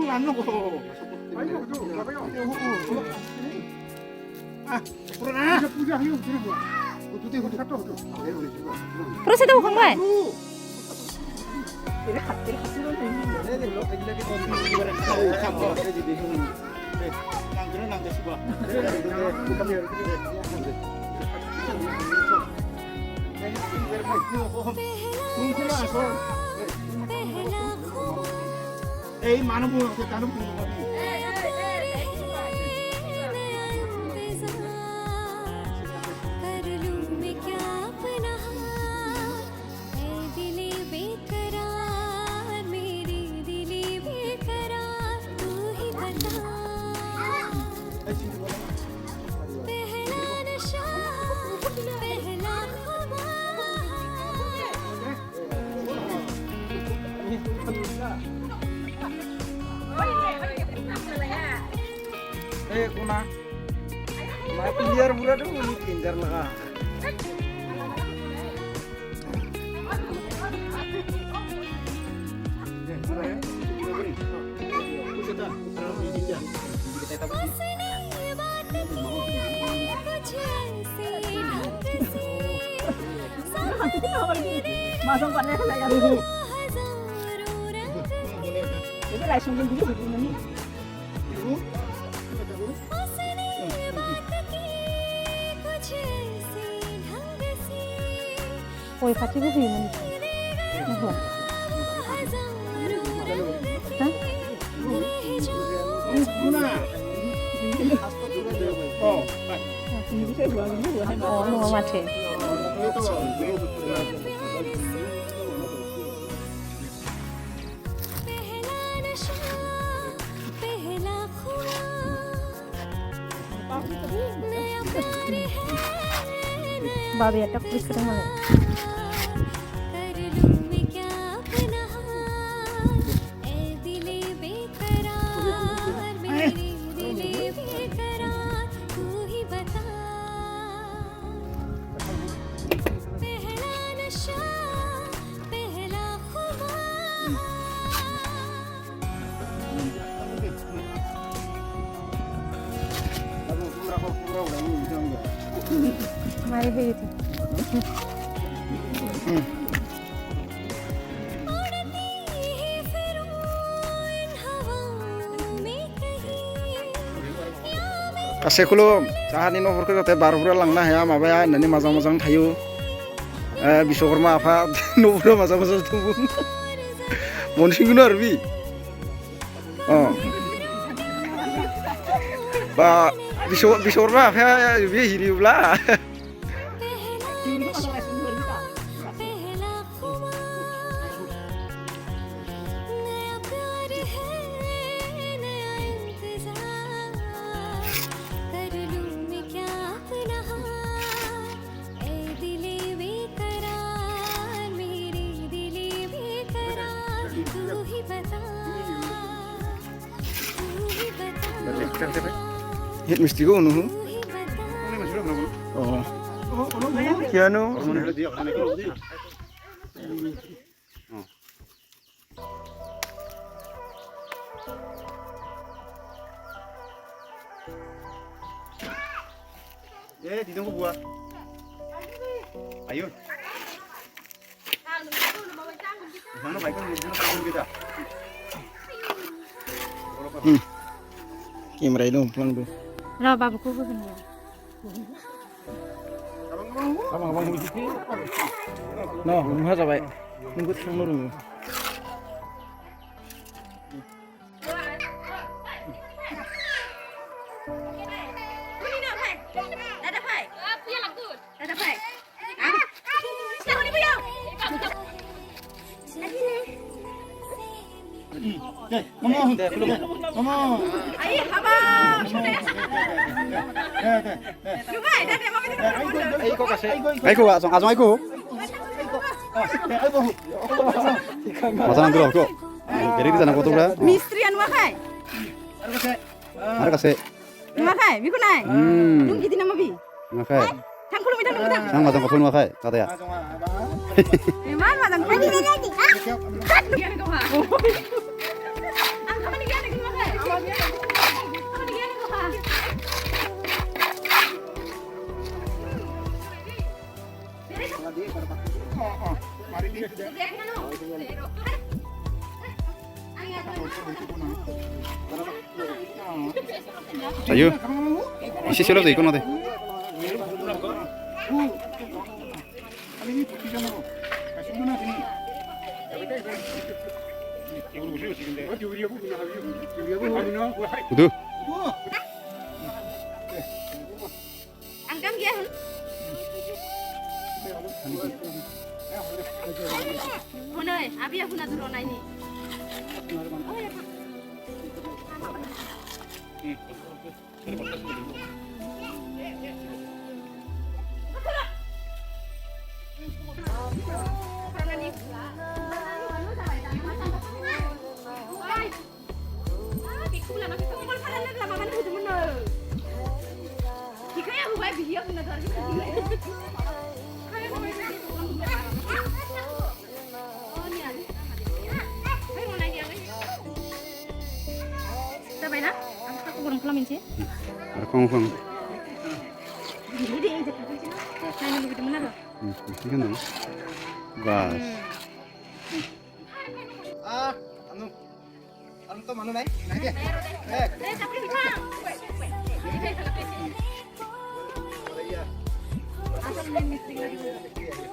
안 넣고. 아이고, 불어나. Proceda Kang Mai. Eh, mana bu? Kita bu. Eh, kuna. Mati biar murah dulu mungkin jar lah. Masuk pada saya dulu. Itu langsung begini begini. Ôi phát cái gì mà nó hưởng hả? Nó mặt thế. Babi atak please kerana mana? Mari begitu. Kasekulo sahani no forko te barbura langna ya mabaya nani mazang-mazang thayu. Biswakarma afa no bura mazang-mazang tubu. Monsingno arbi. Oh. Ba Biswakarma afa bi hiriubla. Hit mesti ko no. Oh. Kiano. Eh, di tunggu buah. Ayo. Mana baik kan kita. Kamera itu pulang tuh. Lah babuku begini. Abang musik. No, rumah sampai nunggu nunggu. Mama, mama. Ayo, abang. Ayo kok kasih. Aiko asong aiko. Masalah dulu kok. Jadi di sana kok tuh berapa? Mistrian wakai. Ada kasih. Wakai, biku nai. Nung gitu nama bi. Makai. Tangkulu mitang nung tang. Sang matang kau makai kata ya. Memang matang. Lagi. Kan. Kau Ayo. Isi sila deh, kono deh. Udah. Angkam dia. Bun ơi, abi aku nak turun ini. Sampai nak, aku kurang kelamin sih. Kong. Ini dia yang jadi. Saya lebih demen apa? Ini kan dong. Bas. Anu tuh mana naik? Naik ya? Tapi hilang. Asal main misteri lagi.